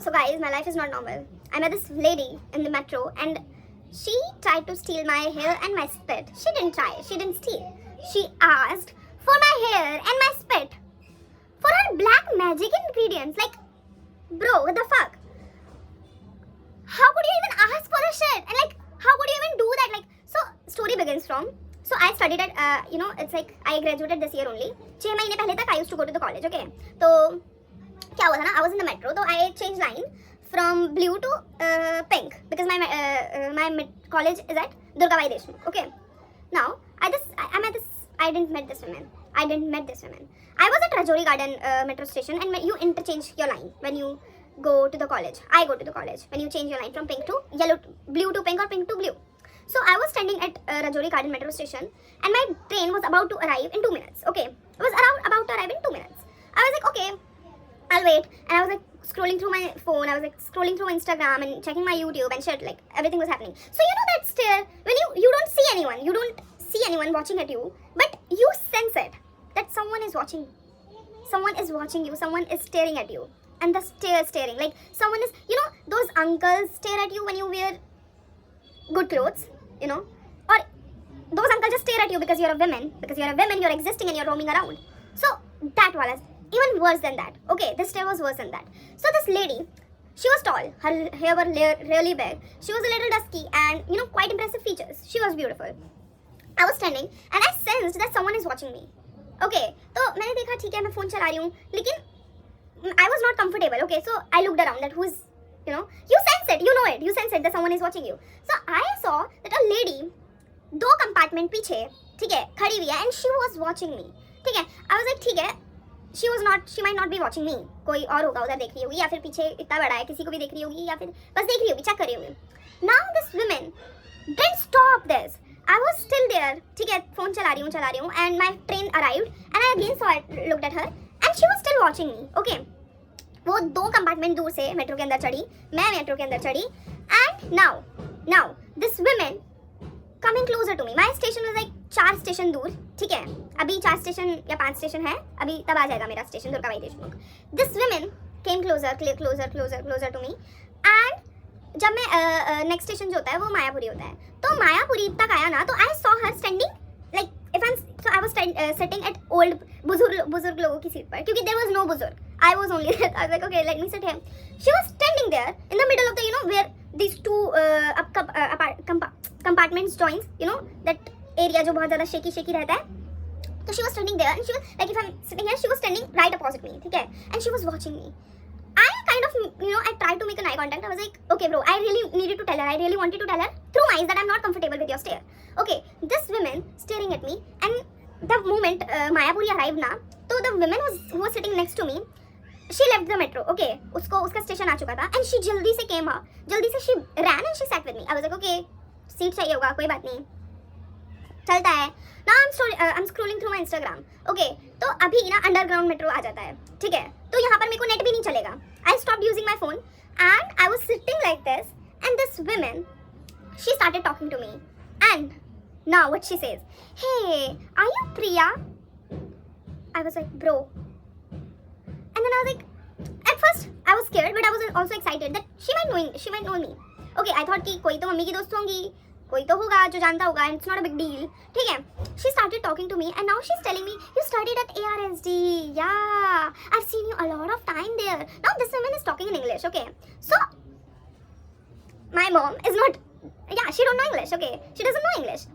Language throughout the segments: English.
So guys, my life is not normal. I met this lady in the metro and she tried to steal my hair and my spit. She didn't try, she didn't steal. She asked for my hair and my spit. For her black magic ingredients. Like, bro, what the fuck? How could you even ask for a shit? And like, how could you even do that? Like, so story begins from, so I studied at, it's like I graduated this year only. 6 महीने पहले तक I used to go to the college, okay? तो क्या हुआ था ना, I was in the metro, so I changed line from blue to pink because my college is at Durgabai Deshmukh, okay? Now, I didn't met this woman. I was at Rajouri Garden metro station, and you interchange your line when you go to the college. I go to the college when you change your line from pink to yellow, blue to pink or pink to blue. So I was standing at Rajouri Garden metro station, and my train was about to arrive in 2 minutes. Okay, it was about to arrive in 2 minutes. I was like, okay, I'll wait, and I was like scrolling through my phone. I was like scrolling through Instagram and checking my YouTube and shit. Like everything was happening. So you know that stare when you don't see anyone, you don't see anyone watching at you, but you sense it that someone is watching. Someone is watching you. Someone is staring at you, and the staring like someone is. You know those uncles stare at you when you wear good clothes, you know, or those uncles just stare at you because you're a woman. Because you're a woman, you're existing and you're roaming around. So that was even worse than that. Okay, this stare was worse than that. So this lady, she was tall. Her hair was really big. She was a little dusky and you know quite impressive features. She was beautiful. I was standing and I sensed that someone is watching me. Okay, तो मैंने देखा ठीक है मैं phone चला रही हूँ लेकिन I was not comfortable. Okay, so I looked around that who's, you know, you sense it, you know it, you sense it that someone is watching you. So I saw that a lady 2 compartment पीछे ठीक है खड़ी हुई है and she was watching me. ठीक है, I was like ठीक है, she might not be watching me. कोई और होगा उधर देख रही होगी या फिर पीछे इतना बड़ा है किसी को भी देख रही होगी या फिर बस देख रही होगी चेक कर रही होगी. Now this woman didn't stop this. I was still there. ठीक है फोन चला रही हूँ and my train arrived and I again saw it, looked at her and she was still watching me. Okay, वो 2 compartment दूर से metro के अंदर चढ़ी, मैं मेट्रो के अंदर चढ़ी and now this woman coming closer to me. My station was like 4 station दूर. ठीक है, अभी 4 स्टेशन या 5 स्टेशन है, अभी तब आ जाएगा मेरा station Durgabai Deshmukh. This woman came closer to me and जब मैं नेक्स्ट स्टेशन जो होता है वो मायापुरी होता है, तो मायापुरी तक आया ना तो I saw her standing like I was sitting at old बुजुर्ग लोगों की सीट पर क्योंकि देयर वाज नो बुजुर्ग. I was only I was like okay let me sit here. She was standing there in the middle of the you know where these 2 compartments joins you know that area जो बहुत ज़्यादा shaky रहता है. तो she was standing there and she was like if I am sitting here she was standing right opposite me. ठीक है, and she was watching me. I kind of, you know, I tried to make an eye contact. I was like, okay, bro, I really needed to tell her. I really wanted to tell her through my eyes that I'm not comfortable with your stare. Okay, this woman staring at me, and the moment Mayapuri arrived na, so the woman who was sitting next to me, she left the metro. Okay, उसका station आ चुका था, and she जल्दी से came up, जल्दी से she ran and she sat with me. I was like, okay, seat चाहिए होगा, कोई बात नहीं, चलता है. Now I'm scrolling through my Instagram. Okay, तो अभी ना अंडरग्राउंड मेट्रो आ जाता है. ठीक है, तो यहाँ पर मेरे को नेट भी नहीं चलेगा. I stopped using my phone and I was sitting like this and this woman, she started talking to me and now what she says, hey, are you Priya? I was like, bro. And then I was like, at first I was scared but I was also excited that she might know me. Okay, I thought कि कोई तो mummy की दोस्त होंगी, कोई तो होगा जो जानता होगा and it's not a big deal. ठीक है, she started talking to me and now she's telling me you studied at ARSD. Yeah, I've seen you a lot of time there. Now this woman is talking in English. Okay, so my mom is not, she don't know English. Okay, she doesn't know English.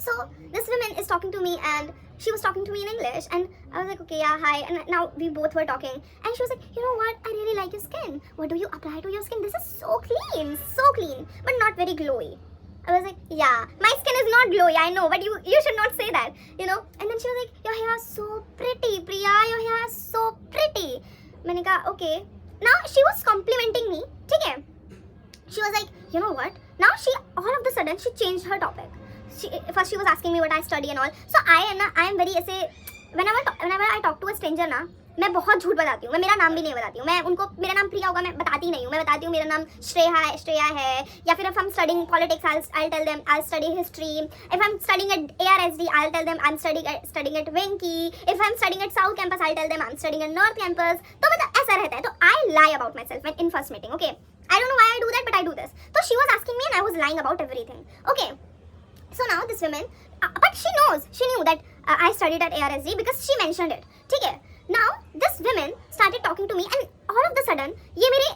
So this woman is talking to me and she was talking to me in English and I was like, okay, yeah, hi. And now we both were talking and she was like, you know what, I really like your skin. What do you apply to your skin? This is so clean, but not very glowy. I was like, yeah, my skin is not glowy, I know, but you should not say that, you know. And then she was like, your hair is so pretty, Priya, your hair is so pretty. मैंने कहा, okay. Now she was complimenting me, ठीक है. She was like, you know what? Now she all of a sudden she changed her topic. First she was asking me what I study and all. So I am very ऐसे whenever I talk to a stranger ना, मैं बहुत झूठ बताती हूँ. मैं मेरा नाम भी नहीं बताती हूँ. मैं उनको मेरा नाम प्रिया होगा मैं बताती नहीं हूँ. मैं बताती हूँ मेरा नाम श्रेया है या फिर if I'm studying politics I'll tell them I'll study history. If I'm studying at ARSD I'll tell them I'm studying at Venki. If I'm studying at South Campus I'll tell them I'm studying at North Campus. तो मतलब ऐसा रहता है. तो I lie about myself when in first meeting. Okay, I don't know why I do that, but I do this. So she was asking me and I was lying about everything. Okay, so now this woman, but she knew that I studied at ARSG because she mentioned it. Okay, now this woman started talking to me and all of the sudden ये मेरे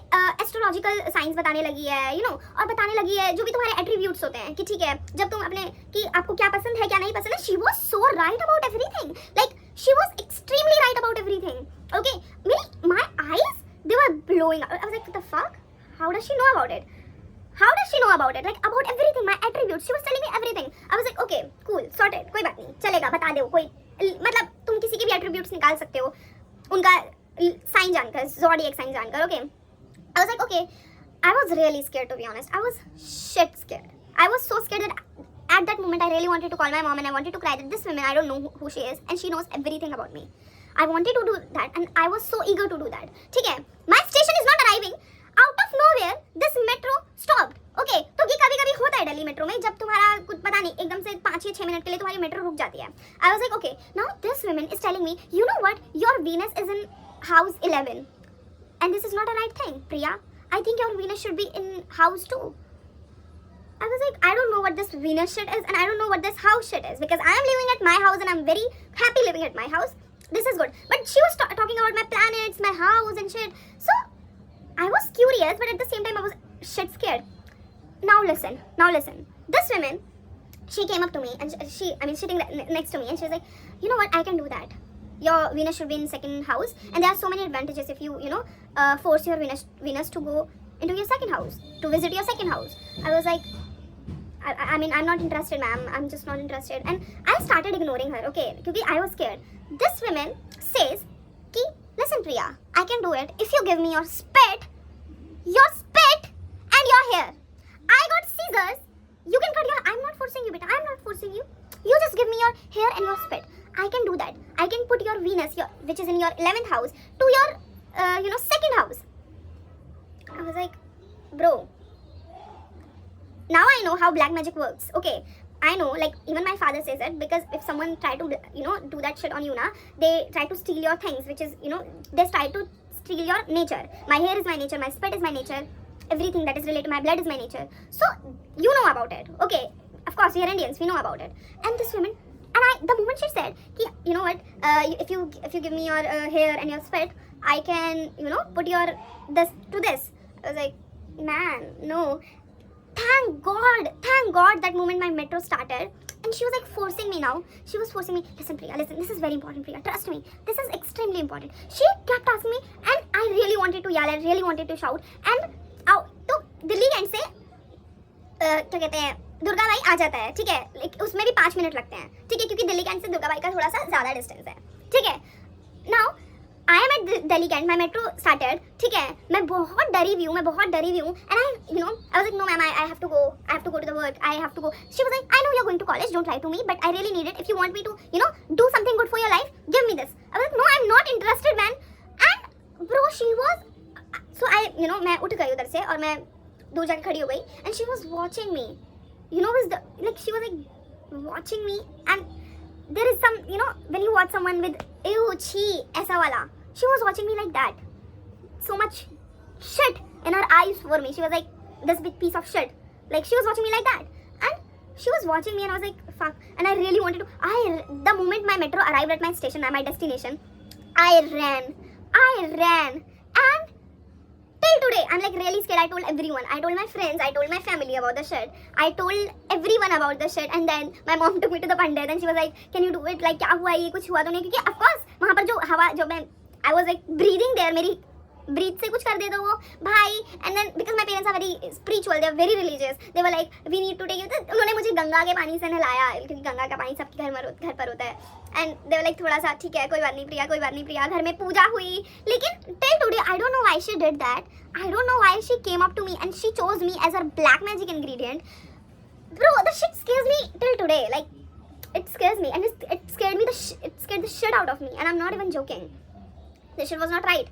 astrological science बताने लगी है, और बताने लगी है जो भी तुम्हारे एट्रीब्यूट्स होते हैं कि ठीक है जब तुम अपने कि आपको क्या पसंद है क्या नहीं पसंद है. She was so right about everything, like she was extremely right about everything. Okay, my eyes, they were blowing up. I was like, what the fuck? How does she know about it? How does she know about it? Like about everything, my attributes. She was telling me everything. I was like, okay, cool, sorted. कोई बात नहीं, चलेगा, बता दो. कोई मतलब तुम किसी के भी attributes निकाल सकते हो उनका साइन जानकर, zodiac साइन जानकर. Okay, I was like, okay. I was really scared, to be honest. I was shit scared. I was so scared that at that moment I really wanted to call my mom and I wanted to cry that this woman, I don't know who she is and she knows everything about me. I wanted to do that and I was so eager to do that. ठीक है, my station is not arriving. Out of nowhere, this metro stopped. Okay, तो ये कभी-कभी होता है Delhi metro में जब तुम्हारा कुछ पता नहीं एकदम से 5-6 मिनट के लिए तुम्हारी मेट्रो रुक जाती है. I was like, okay, now this woman is telling me, you know what? Your Venus is in house 11, and this is not a right thing, Priya. I think your Venus should be in house 2. I was like, I don't know what this Venus shit is, and I don't know what this house shit is because I am living at my house and I'm very happy living at my house. This is good. But she was talking about my planets, my house and shit. So I was curious, but at the same time I was shit scared. Now listen. This woman, she came up to me and she sitting next to me and she was like, you know what, I can do that. Your Venus should be in second house and there are so many advantages if you force your Venus to go into your second house, to visit your second house. I was like, I mean, I'm not interested, ma'am. I'm just not interested. And I started ignoring her, okay, because I was scared. This woman says, ki, listen, Priya, I can do it if you give me your spit and your hair. I got scissors. You can cut your. I'm not forcing you, beta. I'm not forcing you. You just give me your hair and your spit. I can do that. I can put your Venus, which is in your 11th house, to your second house. I was like, bro. Now I know how black magic works. Okay, I know, like even my father says it because if someone try to do that shit on you, they try to steal your things, which is they try to steal your nature. My hair is my nature, my spit is my nature, everything that is related to my blood is my nature. So you know about it. Okay, of course we are Indians, we know about it. And this woman, and the moment she said, you know what, if you give me your hair and your spit, I can put your this to this. I was like, man, no. Thank God that moment my metro started and she was like forcing me now. She was forcing me, listen Priya, listen, this is very important Priya, trust me, this is extremely important. She kept asking me and I really wanted to yell, I really wanted to shout. And तो Delhi cantt से क्या कहते हैं Durga by आ जाता है, ठीक है, उसमें भी 5 मिनट लगते हैं, ठीक है, क्योंकि दिल्ली कैंट से दुर्गा बाई का थोड़ा सा ज़्यादा डिस्टेंस है, ठीक है. Now I am at Delhi Kent, my metro started, ठीक है, मैं बहुत डरी हुई हूँ, and I was like, no ma'am, I have to go to the work, I have to go. She was like, I know you're going to college, don't lie to me, but I really need it. If you want me to, do something good for your life, give me this. I was like, no, I'm not interested, man. And bro, she was, so मैं उठ गई उधर से और मैं दूर जाकर खड़ी हो गई, and she was watching me, she was like watching me, and there is some, when you watch someone with ew, chi, aisa wala, she was watching me like that. So much shit in her eyes for me. She was like, this big piece of shit. Like, she was watching me like that. And she was watching me and I was like, fuck. And I really wanted to, the moment my metro arrived at my station, at my destination, I ran. And till today, I'm like really scared. I told everyone. I told my friends. I told my family about the shit. I told everyone about the shit. And then my mom took me to the pandit and she was like, can you do it? Like, क्या हुआ ये कुछ हुआ तो नहीं? क्योंकि of course वहाँ पर जो हवा जो मैं I was like breathing there, मेरी breathe से कुछ कर दे दो वो भाई. And then because my parents are very spiritual, they are very religious, they were like, we need to take you. उन्होंने मुझे गंगा के पानी से नहलाया क्योंकि गंगा का पानी सबके घर पर होता है. And they were like, थोड़ा सा ठीक है, कोई बात नहीं प्रिया, घर में पूजा हुई. लेकिन till today I don't know why she did that. I don't know why she came up to me and she chose me as her black magic ingredient. Bro, the shit scares me till today. Like, it scares me, and it scared the shit out of me, and I'm not even joking. This shit was not right.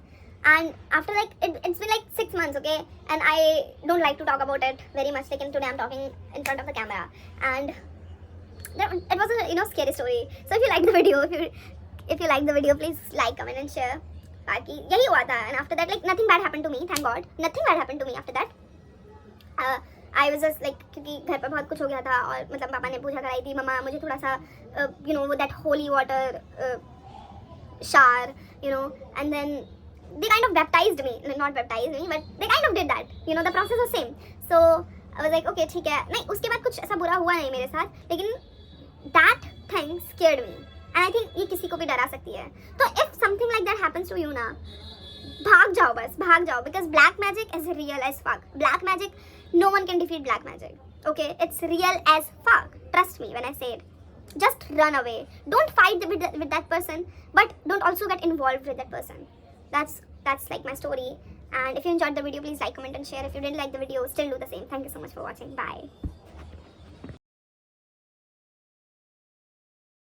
And after like it's been like 6 months, okay, and I don't like to talk about it very much. Like, today I'm talking in front of the camera, and it was a scary story. So if you like the video, please like, comment, and share. बाकी यही हुआ था. And after that, like nothing bad happened to me, thank God. Nothing bad happened to me after that. I was just like, क्योंकि घर पर बहुत कुछ हो गया था और मतलब पापा ने पूजा कराई थी, मम्मा मुझे थोड़ा सा you know that holy water shower, you know, and then they kind of baptized me, not baptized me, but they kind of did that, you know, the process was same. So I was like, okay ठीक है. नहीं, उसके बाद कुछ ऐसा बुरा हुआ नहीं मेरे साथ, लेकिन that thing scared me. And I think ये किसी को भी डरा सकती है. तो if something like that happens to you ना, भाग जाओ बस, भाग जाओ, because black magic is real as fuck. Black magic, no one can defeat black magic. Okay, it's real as fuck. Trust me when I say it. Just run away. Don't fight with that person, but don't also get involved with that person. That's like my story. And if you enjoyed the video, please like, comment and share. If you didn't like the video, still do the same. Thank you so much for watching. Bye.